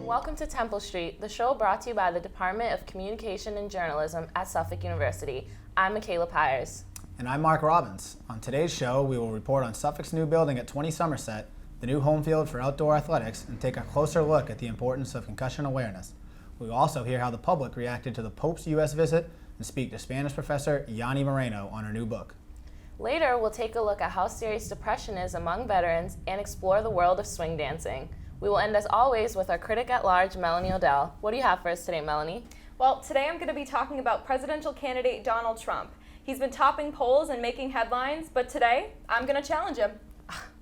welcome to Temple Street, the show brought to you by the Department of Communication and Journalism at Suffolk University. I'm Michaela Pyers. And I'm Mark Robbins. On today's show, we will report on Suffolk's new building at 20 Somerset, the new home field for outdoor athletics, and take a closer look at the importance of concussion awareness. We will also hear how the public reacted to the Pope's U.S. visit and speak to Spanish professor Yanni Moreno on her new book. Later, we'll take a look at how serious depression is among veterans and explore the world of swing dancing. We will end, as always, with our critic at large, Melanie Odell. What do you have for us today, Melanie? Well, today I'm going to be talking about presidential candidate Donald Trump. He's been topping polls and making headlines, but today I'm going to challenge him.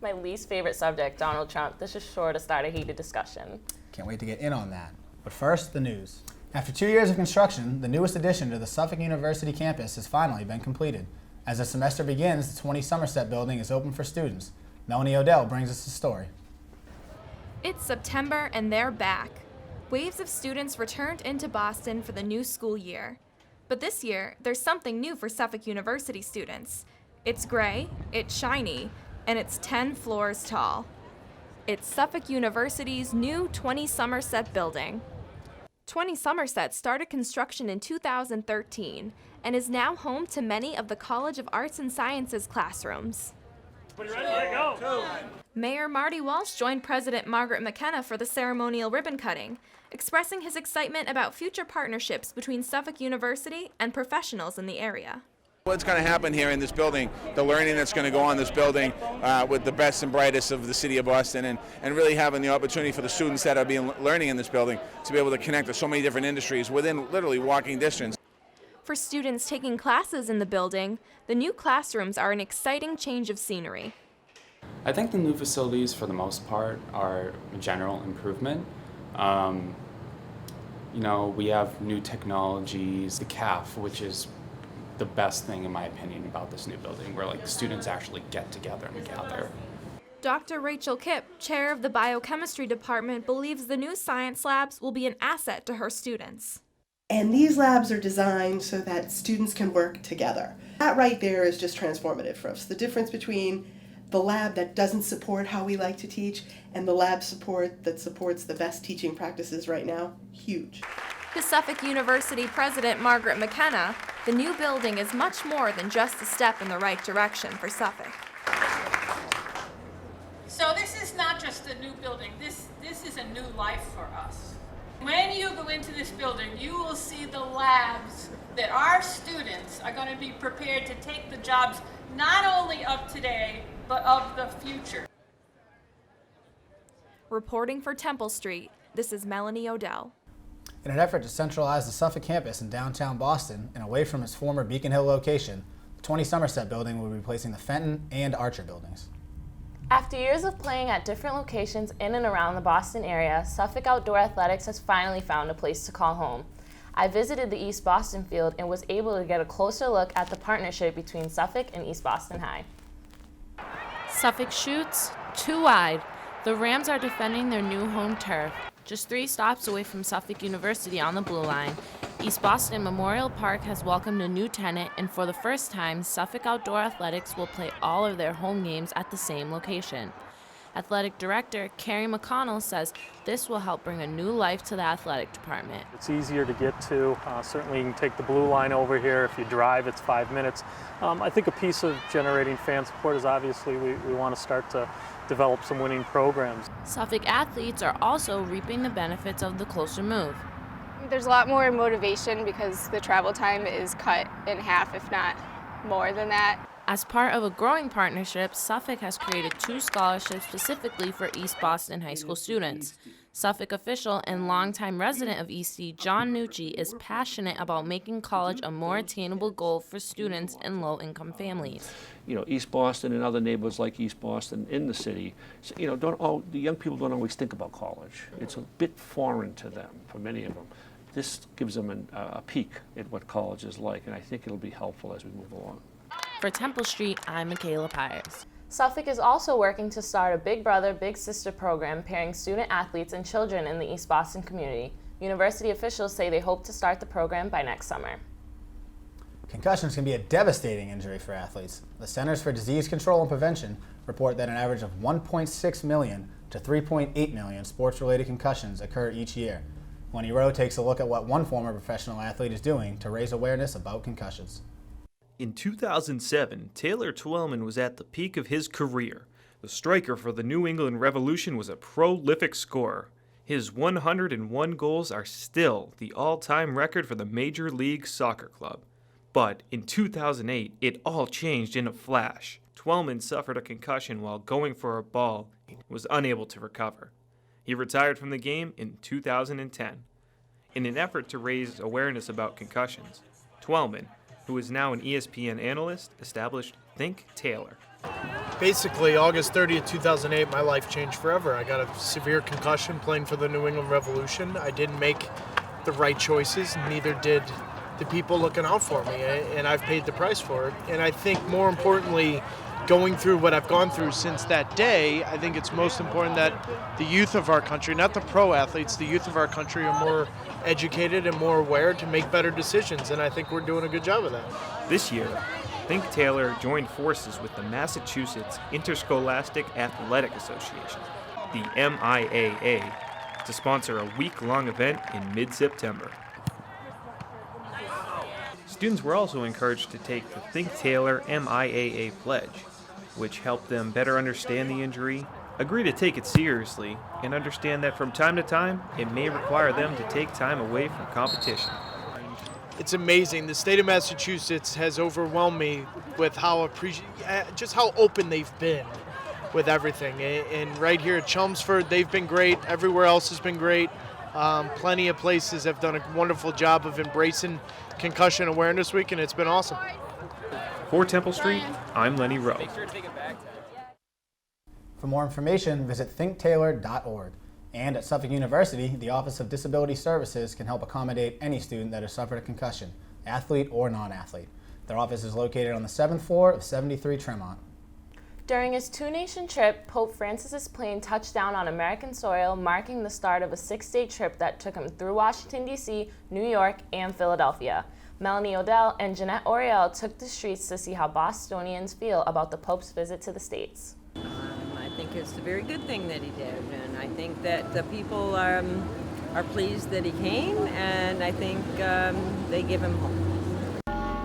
My least favorite subject, Donald Trump. This is sure to start a heated discussion. Can't wait to get in on that. But first, the news. After 2 years of construction, the newest addition to the Suffolk University campus has finally been completed. As the semester begins, the 20 Somerset building is open for students. Melanie Odell brings us the story. It's September and they're back. Waves of students returned into Boston for the new school year. But this year, there's something new for Suffolk University students. It's gray, it's shiny, and it's 10 floors tall. It's Suffolk University's new 20 Somerset building. 20 Somerset started construction in 2013 and is now home to many of the College of Arts and Sciences classrooms. Mayor Marty Walsh joined President Margaret McKenna for the ceremonial ribbon cutting, expressing his excitement about future partnerships between Suffolk University and professionals in the area. What's going to happen here in this building, the learning that's going to go on in this building with the best and brightest of the city of Boston, and really having the opportunity for the students that are being learning in this building to be able to connect to so many different industries within literally walking distance. For students taking classes in the building, the new classrooms are an exciting change of scenery. I think the new facilities, for the most part, are a general improvement. We have new technologies, the CAF, which is the best thing, in my opinion, about this new building, where the students actually get together and gather. Dr. Rachel Kipp, chair of the biochemistry department, believes the new science labs will be an asset to her students. And these labs are designed so that students can work together. That right there is just transformative for us. The difference between the lab that doesn't support how we like to teach and the lab that supports the best teaching practices right now, huge. To Suffolk University President Margaret McKenna, the new building is much more than just a step in the right direction for Suffolk. So this is not just a new building, this is a new life for us. When you go into this building, you will see the labs that our students are going to be prepared to take the jobs not only of today, but of the future. Reporting for Temple Street, this is Melanie Odell. In an effort to centralize the Suffolk campus in downtown Boston and away from its former Beacon Hill location, the 20 Somerset building will be replacing the Fenton and Archer buildings. After years of playing at different locations in and around the Boston area, Suffolk Outdoor Athletics has finally found a place to call home. I visited the East Boston field and was able to get a closer look at the partnership between Suffolk and East Boston High. Suffolk shoots too wide. The Rams are defending their new home turf. Just 3 stops away from Suffolk University on the Blue Line, East Boston Memorial Park has welcomed a new tenant, and for the first time, Suffolk Outdoor Athletics will play all of their home games at the same location. Athletic Director Carrie McConnell says this will help bring a new life to the athletic department. It's easier to get to. Certainly you can take the Blue Line over here. If you drive, it's 5 minutes. I think a piece of generating fan support is obviously we want to start to develop some winning programs. Suffolk athletes are also reaping the benefits of the closer move. There's a lot more motivation because the travel time is cut in half, if not more than that. As part of a growing partnership, Suffolk has created 2 scholarships specifically for East Boston high school students. Suffolk official and longtime resident of EC, John Nucci, is passionate about making college a more attainable goal for students in low-income families. East Boston and other neighborhoods like East Boston in the city, the young people don't always think about college. It's a bit foreign to them, for many of them. This gives them a peek at what college is like, and I think it'll be helpful as we move along. For Temple Street, I'm Michaela Pyers. Suffolk is also working to start a Big Brother, Big Sister program pairing student athletes and children in the East Boston community. University officials say they hope to start the program by next summer. Concussions can be a devastating injury for athletes. The Centers for Disease Control and Prevention report that an average of 1.6 million to 3.8 million sports-related concussions occur each year. Lenny Rowe takes a look at what one former professional athlete is doing to raise awareness about concussions. In 2007, Taylor Twellman was at the peak of his career. The striker for the New England Revolution was a prolific scorer. His 101 goals are still the all-time record for the Major League Soccer club. But in 2008, it all changed in a flash. Twellman suffered a concussion while going for a ball and was unable to recover. He retired from the game in 2010. In an effort to raise awareness about concussions, Twellman, who is now an ESPN analyst, established Think Taylor. Basically, August 30th, 2008, my life changed forever. I got a severe concussion playing for the New England Revolution. I didn't make the right choices, neither did the people looking out for me, and I've paid the price for it. And I think more importantly, going through what I've gone through since that day, I think it's most important that the youth of our country, not the pro athletes, the youth of our country are more educated and more aware to make better decisions, and I think we're doing a good job of that. This year, Think Taylor joined forces with the Massachusetts Interscholastic Athletic Association, the MIAA, to sponsor a week-long event in mid-September. Students were also encouraged to take the Think Taylor MIAA pledge, which helped them better understand the injury, agree to take it seriously, and understand that from time to time, it may require them to take time away from competition. It's amazing. The state of Massachusetts has overwhelmed me with how just how open they've been with everything. And right here at Chelmsford, they've been great. Everywhere else has been great. Plenty of places have done a wonderful job of embracing Concussion Awareness Week, and it's been awesome. For Temple Street, I'm Lenny Rowe. For more information, visit thinktaylor.org. And at Suffolk University, the Office of Disability Services can help accommodate any student that has suffered a concussion, athlete or non-athlete. Their office is located on the 7th floor of 73 Tremont. During his two-nation trip, Pope Francis's plane touched down on American soil, marking the start of a 6-day trip that took him through Washington, D.C., New York, and Philadelphia. Melanie Odell and Jeanette Oriel took the streets to see how Bostonians feel about the Pope's visit to the States. I think it's a very good thing that he did, and I think that the people are pleased that he came, and I think they give him hope.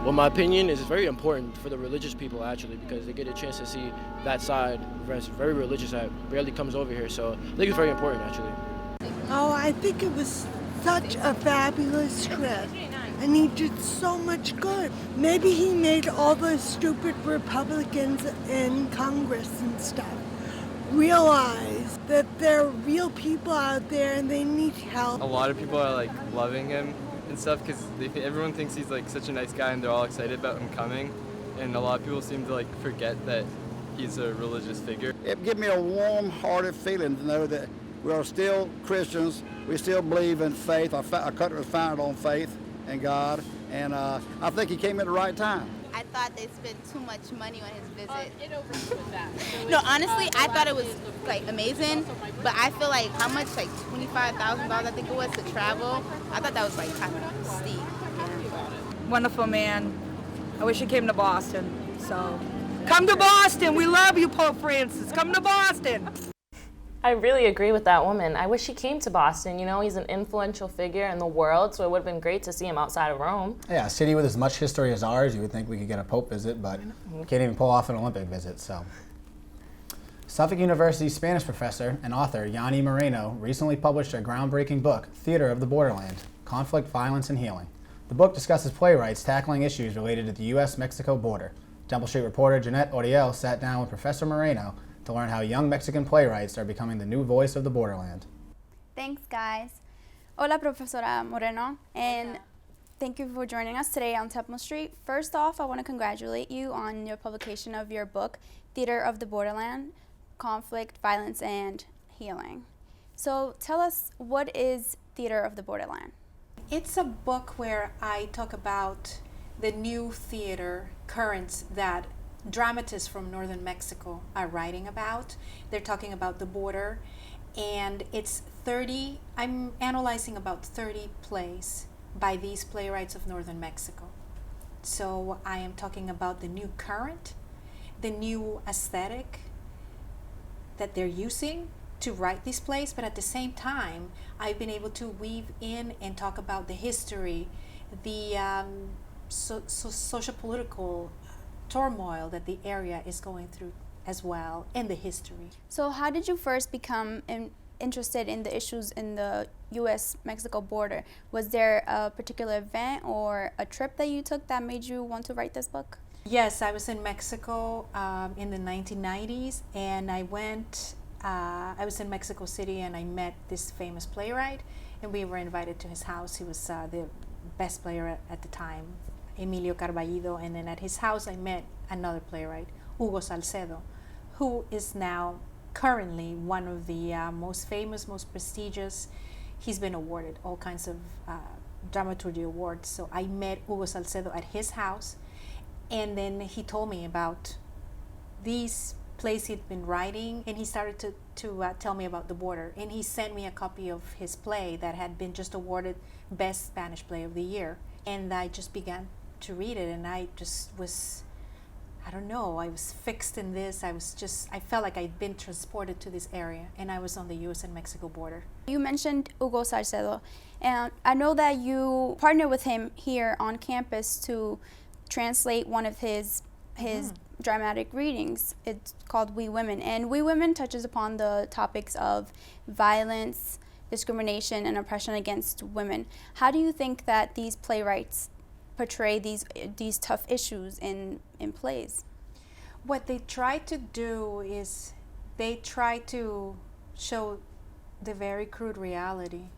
Well, my opinion is it's very important for the religious people, actually, because they get a chance to see that side. It's very religious that rarely comes over here, so I think it's very important, actually. Oh, I think it was such a fabulous trip, and he did so much good. Maybe he made all the stupid Republicans in Congress and stuff realize that there are real people out there and they need help. A lot of people are loving him and stuff because everyone thinks he's such a nice guy and they're all excited about him coming, and a lot of people seem to forget that he's a religious figure. It gives me a warm-hearted feeling to know that we are still Christians. We still believe in faith. Our country was founded on faith and God, and I think he came at the right time. I thought they spent too much money on his visit. No, honestly, I thought it was amazing, but I feel how much, $25,000 I think it was to travel. I thought that was kind of steep. Yeah. Wonderful man. I wish he came to Boston. So, come to Boston. We love you, Pope Francis. Come to Boston. I really agree with that woman. I wish he came to Boston. You know, he's an influential figure in the world, so it would have been great to see him outside of Rome. Yeah, a city with as much history as ours, you would think we could get a Pope visit, but can't even pull off an Olympic visit, so. Suffolk University Spanish professor and author Yanni Moreno recently published a groundbreaking book, Theater of the Borderland, Conflict, Violence, and Healing. The book discusses playwrights tackling issues related to the U.S.-Mexico border. Temple Street reporter Jeanette Oriel sat down with Professor Moreno to learn how young Mexican playwrights are becoming the new voice of the borderland. Thanks, guys. Hola, Profesora Moreno, and thank you for joining us today on Temple Street. First off, I want to congratulate you on your publication of your book, Theater of the Borderland, Conflict, Violence, and Healing. So tell us, what is Theater of the Borderland? It's a book where I talk about the new theater currents that dramatists from northern Mexico are writing about. They're talking about the border, and I'm analyzing about 30 plays by these playwrights of northern Mexico. So I am talking about the new current, the new aesthetic that they're using to write this place, but at the same time, I've been able to weave in and talk about the history, the social-political turmoil that the area is going through as well, and the history. So how did you first become interested in the issues in the U.S.-Mexico border? Was there a particular event or a trip that you took that made you want to write this book? Yes, I was in Mexico in the 1990s, and I was in Mexico City, and I met this famous playwright, and we were invited to his house. He was the best player at the time, Emilio Carballido, and then at his house I met another playwright, Hugo Salcedo, who is now currently one of the most famous, most prestigious. He's been awarded all kinds of dramaturgy awards. So I met Hugo Salcedo at his house, and then he told me about these plays he'd been writing, and he started to tell me about the border. And he sent me a copy of his play that had been just awarded Best Spanish Play of the Year. And I just began to read it, and I just was, I don't know, I was fixed in this. I felt like I'd been transported to this area, and I was on the U.S. and Mexico border. You mentioned Hugo Salcedo, and I know that you partnered with him here on campus to translate one of his dramatic readings. It's called We Women, and We Women touches upon the topics of violence, discrimination, and oppression against women. How do you think that these playwrights portray these tough issues in plays? What they try to do is they try to show the very crude reality.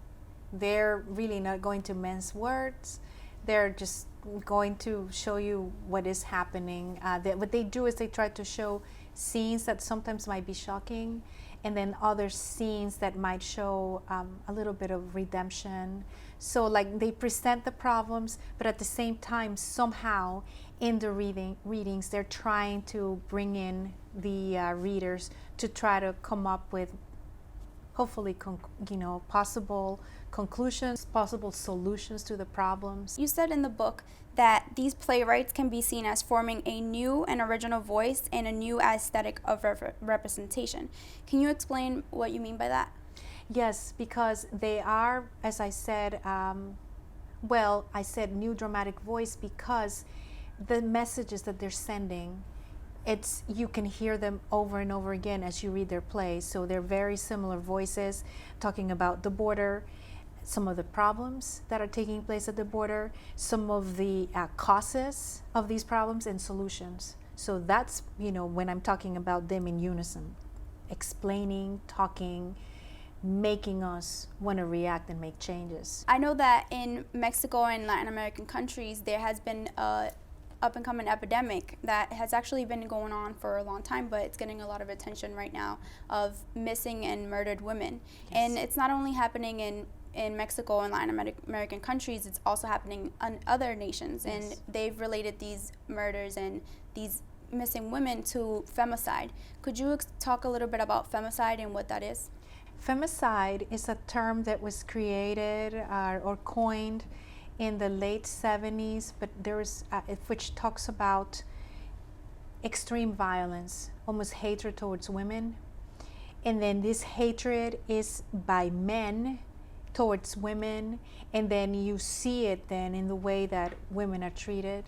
They're really not going to mince words. They're just going to show you what is happening. What they do is they try to show scenes that sometimes might be shocking, and then other scenes that might show a little bit of redemption. So like they present the problems, but at the same time, somehow in the readings, they're trying to bring in the readers to try to come up with hopefully possible conclusions, possible solutions to the problems. You said in the book that these playwrights can be seen as forming a new and original voice and a new aesthetic of representation. Can you explain what you mean by that? Yes, because they are, as I said, I said new dramatic voice because the messages that they're sending, you can hear them over and over again as you read their plays. So they're very similar voices talking about the border, some of the problems that are taking place at the border, some of the causes of these problems and solutions. So that's, when I'm talking about them in unison, explaining, talking, making us want to react and make changes. I know that in Mexico and Latin American countries, there has been a up-and-coming epidemic that has actually been going on for a long time, but it's getting a lot of attention right now, of missing and murdered women. Yes. And it's not only happening in Mexico and Latin American countries, it's also happening in other nations. Yes. And they've related these murders and these missing women to femicide. Could you talk a little bit about femicide and what that is? Femicide is a term that was created or coined in the late 70s, but which talks about extreme violence, almost hatred towards women. And then this hatred is by men towards women, and then you see it then in the way that women are treated,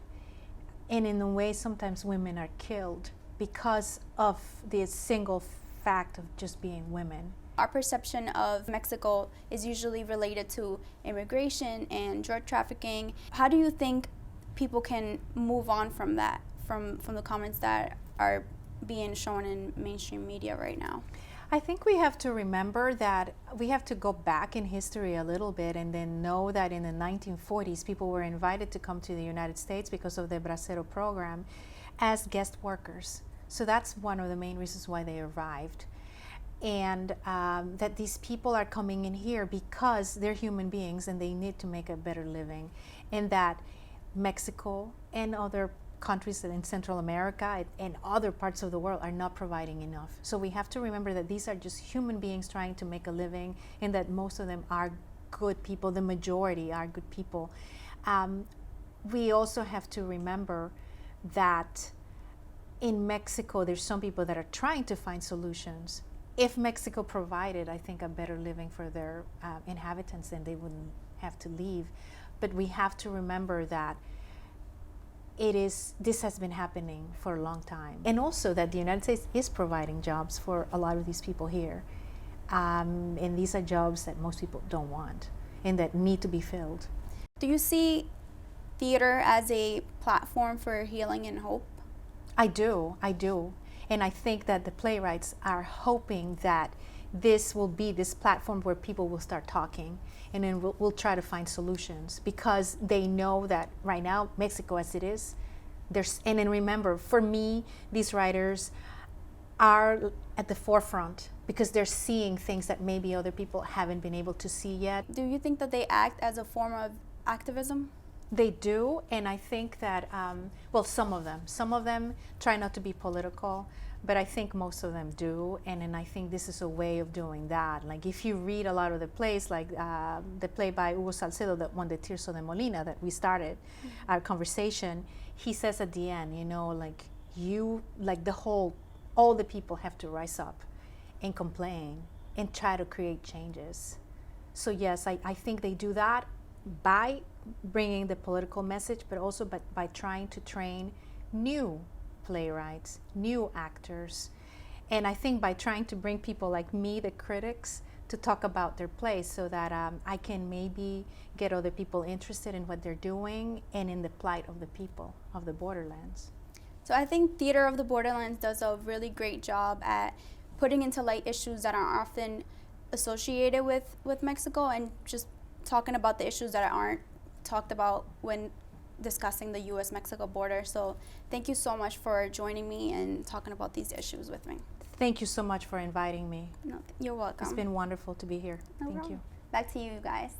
and in the way sometimes women are killed because of the single fact of just being women. Our perception of Mexico is usually related to immigration and drug trafficking. How do you think people can move on from that, from the comments that are being shown in mainstream media right now? I think we have to remember that we have to go back in history a little bit and then know that in the 1940s, people were invited to come to the United States because of the Bracero program as guest workers. So that's one of the main reasons why they arrived. And that these people are coming in here because they're human beings and they need to make a better living. And that Mexico and other countries in Central America and other parts of the world are not providing enough. So we have to remember that these are just human beings trying to make a living, and that most of them are good people, the majority are good people. We also have to remember that in Mexico, there's some people that are trying to find solutions, if Mexico provided, I think, a better living for their inhabitants, then they wouldn't have to leave. But we have to remember that this has been happening for a long time. And also that the United States is providing jobs for a lot of these people here. And these are jobs that most people don't want and that need to be filled. Do you see theater as a platform for healing and hope? I do. And I think that the playwrights are hoping that this will be this platform where people will start talking, and then we'll try to find solutions, because they know that right now, Mexico as it is, and then remember, for me, these writers are at the forefront because they're seeing things that maybe other people haven't been able to see yet. Do you think that they act as a form of activism? They do, and I think that, well, some of them try not to be political, but I think most of them do, and then I think this is a way of doing that. Like, if you read a lot of the plays, like the play by Hugo Salcedo that won the Tirso de Molina that we started our conversation, he says at the end, all the people have to rise up and complain and try to create changes. So yes, I think they do that by bringing the political message, but also by trying to train new playwrights, new actors. And I think by trying to bring people like me, the critics, to talk about their plays, so that I can maybe get other people interested in what they're doing and in the plight of the people of the borderlands. So I think Theater of the Borderlands does a really great job at putting into light issues that are often associated with Mexico, and just talking about the issues that aren't talked about when discussing the U.S.-Mexico border. So thank you so much for joining me and talking about these issues with me. Thank you so much for inviting me. No, you're welcome. It's been wonderful to be here. No Thank problem. you. Back to you guys.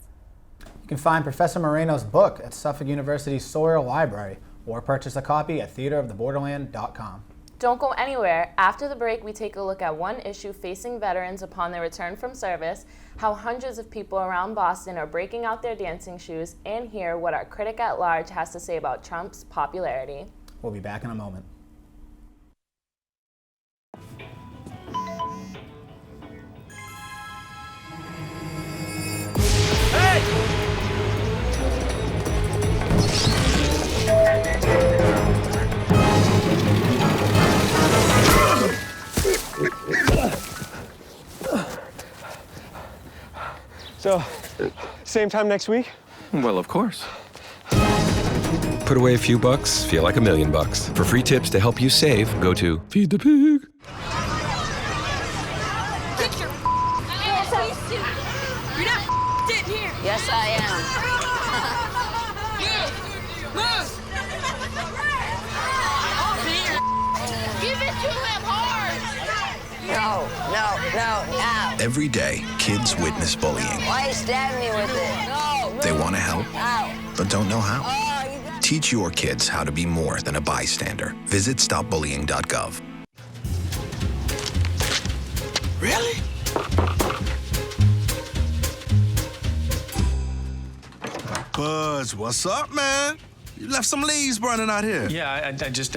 You can find Professor Moreno's book at Suffolk University's Sawyer Library, or purchase a copy at theateroftheborderland.com. Don't go anywhere. After the break, we take a look at one issue facing veterans upon their return from service, how hundreds of people around Boston are breaking out their dancing shoes, and hear what our critic at large has to say about Trump's popularity. We'll be back in a moment. So, same time next week? Well, of course. Put away a few bucks, feel like $1 million. For free tips to help you save, go to Feed the Pig. Get your ass out. You're not in here. Yes, I am. Move! Give it to him hard! No. Every day, kids witness bullying. Why you stab me with it? No. They want to help, Ow. but don't know how. Oh, Teach your kids how to be more than a bystander. Visit stopbullying.gov. Really? Buzz, what's up, man? You left some leaves burning out here. Yeah, I just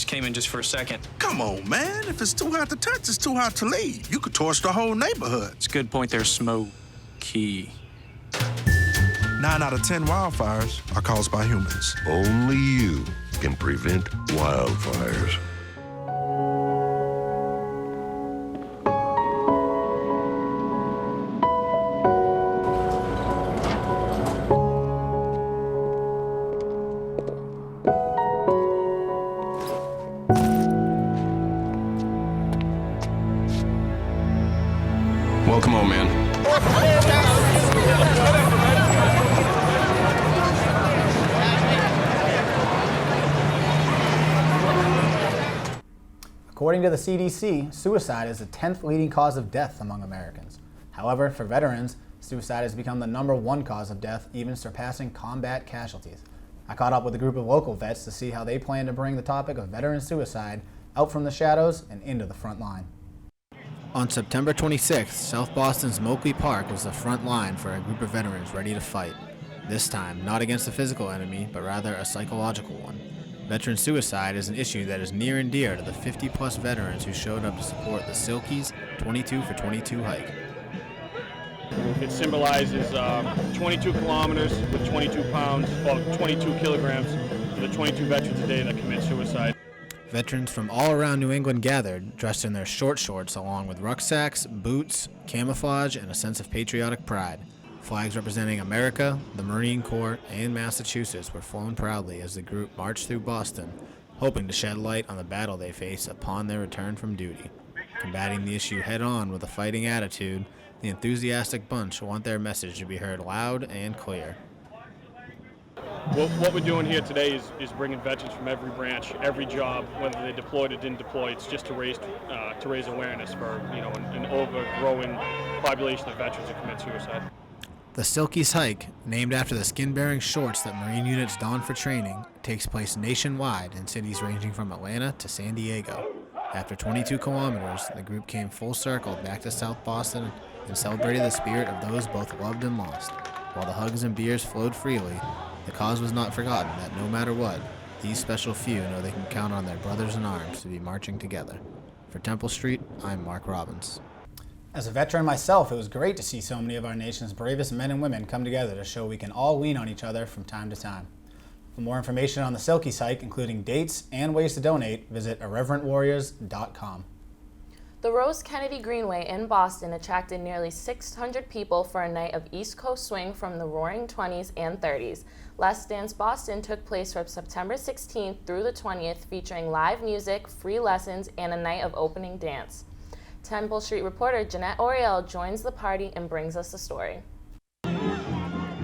came in just for a second. Come on, man. If it's too hot to touch, it's too hot to leave. You could torch the whole neighborhood. It's a good point there, Smokey. 9 out of 10 wildfires are caused by humans. Only you can prevent wildfires. Well, come on, man. According to the CDC, suicide is the 10th leading cause of death among Americans. However, for veterans, suicide has become the #1 cause of death, even surpassing combat casualties. I caught up with a group of local vets to see how they plan to bring the topic of veteran suicide out from the shadows and into the front line. On September 26th, South Boston's Moakley Park was the front line for a group of veterans ready to fight. This time, not against a physical enemy, but rather a psychological one. Veteran suicide is an issue that is near and dear to the 50-plus veterans who showed up to support the Silkies 22 for 22 hike. It symbolizes 22 kilometers with 22 pounds, or 22 kilograms for the 22 veterans a day that commit suicide. Veterans from all around New England gathered, dressed in their short shorts along with rucksacks, boots, camouflage, and a sense of patriotic pride. Flags representing America, the Marine Corps, and Massachusetts were flown proudly as the group marched through Boston, hoping to shed light on the battle they face upon their return from duty. Combating the issue head-on with a fighting attitude, the enthusiastic bunch want their message to be heard loud and clear. What we're doing here today is bringing veterans from every branch, every job, whether they deployed or didn't deploy. It's just to raise awareness for an overgrowing population of veterans who commit suicide. The Silkies hike, named after the skin-bearing shorts that Marine units don for training, takes place nationwide in cities ranging from Atlanta to San Diego. After 22 kilometers, the group came full circle back to South Boston and celebrated the spirit of those both loved and lost. While the hugs and beers flowed freely, the cause was not forgotten that no matter what, these special few know they can count on their brothers in arms to be marching together. For Temple Street, I'm Mark Robbins. As a veteran myself, it was great to see so many of our nation's bravest men and women come together to show we can all lean on each other from time to time. For more information on the Silkies hike, including dates and ways to donate, visit irreverentwarriors.com. The Rose Kennedy Greenway in Boston attracted nearly 600 people for a night of East Coast swing from the Roaring 20s and 30s. Let's Dance Boston took place from September 16th through the 20th, featuring live music, free lessons, and a night of opening dance. Temple Street reporter Jeanette Oriel joins the party and brings us the story.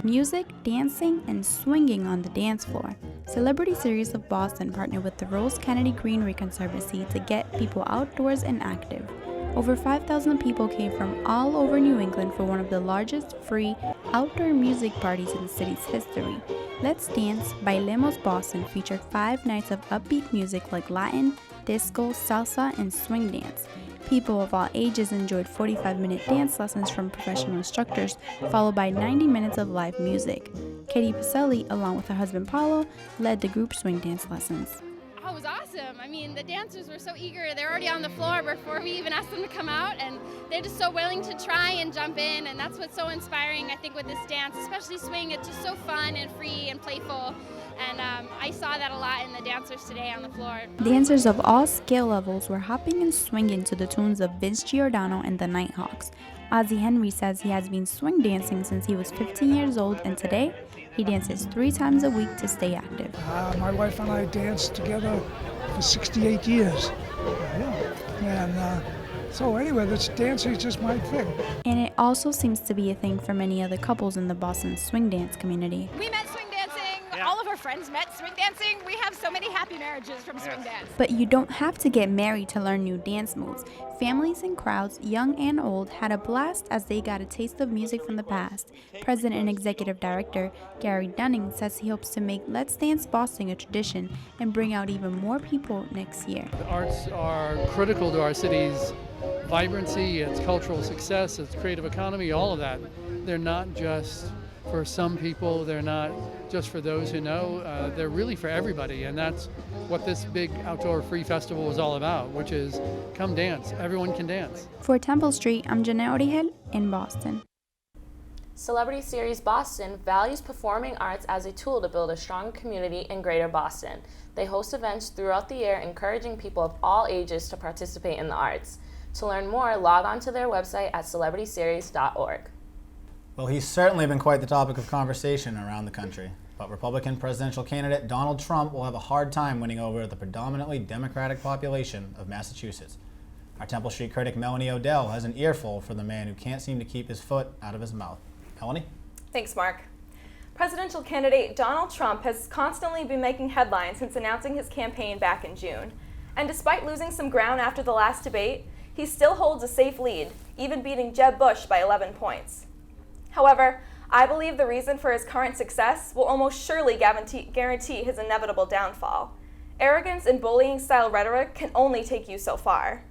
Music, dancing, and swinging on the dance floor. Celebrity Series of Boston partnered with the Rose Kennedy Greenway Conservancy to get people outdoors and active. Over 5,000 people came from all over New England for one of the largest free outdoor music parties in the city's history. Let's Dance Bailemos Boston featured 5 nights of upbeat music like Latin, disco, salsa, and swing dance. People of all ages enjoyed 45-minute dance lessons from professional instructors, followed by 90 minutes of live music. Katie Pacelli, along with her husband Paulo, led the group swing dance lessons. Oh, it was awesome. I mean, the dancers were so eager. They're already on the floor before we even asked them to come out, and they're just so willing to try and jump in, and that's what's so inspiring, I think, with this dance, especially swing. It's just so fun and free and playful, and I saw that a lot in the dancers today on the floor. Dancers of all skill levels were hopping and swinging to the tunes of Vince Giordano and the Nighthawks. Ozzie Henry says he has been swing dancing since he was 15 years old, and today he dances 3 times a week to stay active. My wife and I danced together for 68 years. So anyway, this dancing is just my thing. And it also seems to be a thing for many other couples in the Boston swing dance community. We met swing dancing. All of our friends met swing dancing. We have so many happy marriages from swing dance. But you don't have to get married to learn new dance moves. Families and crowds, young and old, had a blast as they got a taste of music from the past. President and Executive Director Gary Dunning says he hopes to make Let's Dance Boston a tradition and bring out even more people next year. The arts are critical to our city's vibrancy, its cultural success, its creative economy, all of that. They're not just for some people, they're not just for those who know, they're really for everybody, and that's what this big outdoor free festival is all about, which is come dance. Everyone can dance. For Temple Street, I'm Jeanette Orihel in Boston. Celebrity Series Boston values performing arts as a tool to build a strong community in Greater Boston. They host events throughout the year encouraging people of all ages to participate in the arts. To learn more, log on to their website at celebrityseries.org. Well, he's certainly been quite the topic of conversation around the country, but Republican presidential candidate Donald Trump will have a hard time winning over the predominantly Democratic population of Massachusetts. Our Temple Street critic Melanie Odell has an earful for the man who can't seem to keep his foot out of his mouth. Melanie? Thanks, Mark. Presidential candidate Donald Trump has constantly been making headlines since announcing his campaign back in June. And despite losing some ground after the last debate, he still holds a safe lead, even beating Jeb Bush by 11 points. However, I believe the reason for his current success will almost surely guarantee his inevitable downfall. Arrogance and bullying-style rhetoric can only take you so far.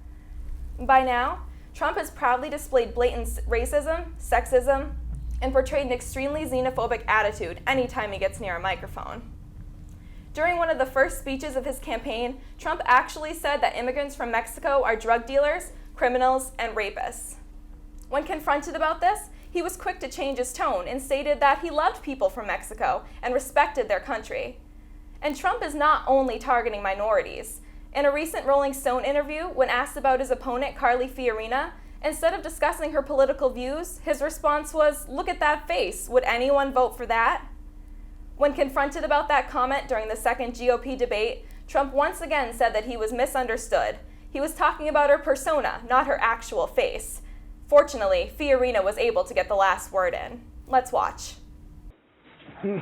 By now, Trump has proudly displayed blatant racism, sexism, and portrayed an extremely xenophobic attitude anytime he gets near a microphone. During one of the first speeches of his campaign, Trump actually said that immigrants from Mexico are drug dealers, criminals, and rapists. When confronted about this, he was quick to change his tone and stated that he loved people from Mexico and respected their country. And Trump is not only targeting minorities. In a recent Rolling Stone interview, when asked about his opponent, Carly Fiorina, instead of discussing her political views, his response was, "Look at that face. Would anyone vote for that?" When confronted about that comment during the second GOP debate, Trump once again said that he was misunderstood. He was talking about her persona, not her actual face. Fortunately, Fiorina was able to get the last word in. Let's watch. You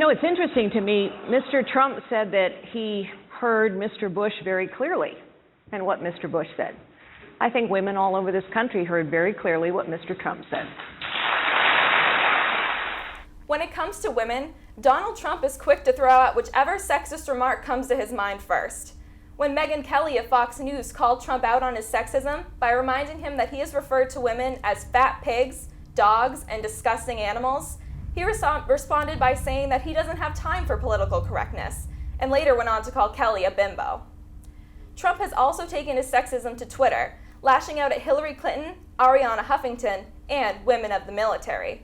know, it's interesting to me. Mr. Trump said that he heard Mr. Bush very clearly and what Mr. Bush said. I think women all over this country heard very clearly what Mr. Trump said. When it comes to women, Donald Trump is quick to throw out whichever sexist remark comes to his mind first. When Megyn Kelly of Fox News called Trump out on his sexism by reminding him that he has referred to women as fat pigs, dogs, and disgusting animals, he responded by saying that he doesn't have time for political correctness, and later went on to call Kelly a bimbo. Trump has also taken his sexism to Twitter, lashing out at Hillary Clinton, Ariana Huffington, and women of the military.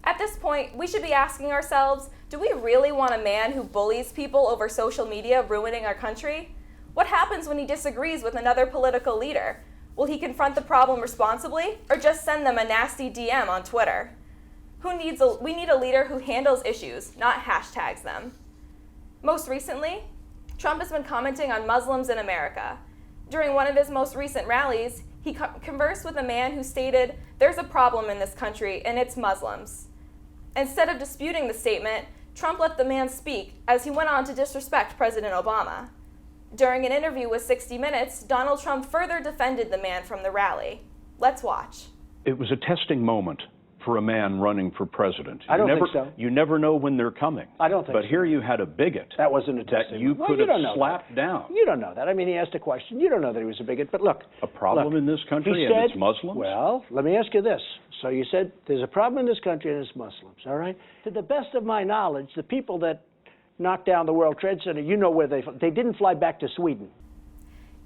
At this point, we should be asking ourselves, do we really want a man who bullies people over social media ruining our country? What happens when he disagrees with another political leader? Will he confront the problem responsibly, or just send them a nasty DM on Twitter? We need a leader who handles issues, not hashtags them. Most recently, Trump has been commenting on Muslims in America. During one of his most recent rallies, he conversed with a man who stated, "There's a problem in this country, and it's Muslims." Instead of disputing the statement, Trump let the man speak as he went on to disrespect President Obama. During an interview with 60 Minutes, Donald Trump further defended the man from the rally. Let's watch. It was a testing moment for a man running for president. I don't think so. You never know when they're coming. I don't think so. But here you had a bigot that wasn't a that you could have slapped down. You don't know that. I mean, he asked a question. You don't know that he was a bigot. But look. A problem in this country and it's Muslims? Well, let me ask you this. So you said there's a problem in this country and it's Muslims, all right? To the best of my knowledge, the people that knocked down the World Trade Center, you know where they didn't fly back to Sweden.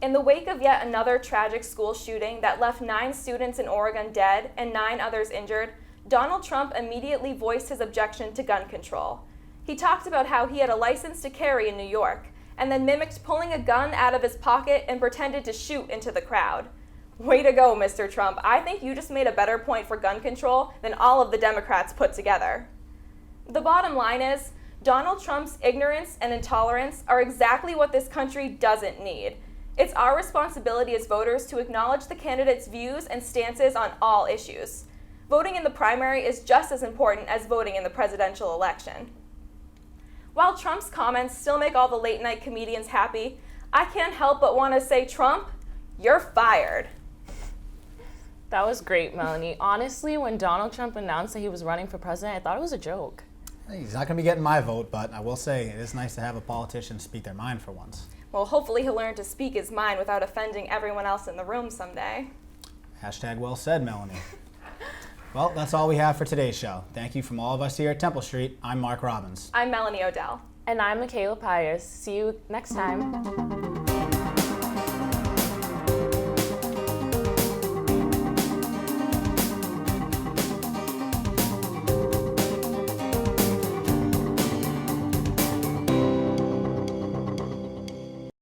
In the wake of yet another tragic school shooting that left 9 students in Oregon dead and 9 others injured, Donald Trump immediately voiced his objection to gun control. He talked about how he had a license to carry in New York, and then mimicked pulling a gun out of his pocket and pretended to shoot into the crowd. Way to go, Mr. Trump. I think you just made a better point for gun control than all of the Democrats put together. The bottom line is, Donald Trump's ignorance and intolerance are exactly what this country doesn't need. It's our responsibility as voters to acknowledge the candidate's views and stances on all issues. Voting in the primary is just as important as voting in the presidential election. While Trump's comments still make all the late-night comedians happy, I can't help but want to say, Trump, you're fired. That was great, Melanie. Honestly, when Donald Trump announced that he was running for president, I thought it was a joke. He's not going to be getting my vote, but I will say it is nice to have a politician speak their mind for once. Well, hopefully he'll learn to speak his mind without offending everyone else in the room someday. Hashtag well said, Melanie. Well, that's all we have for today's show. Thank you from all of us here at Temple Street. I'm Mark Robbins. I'm Melanie Odell. And I'm Michaela Pyers. See you next time.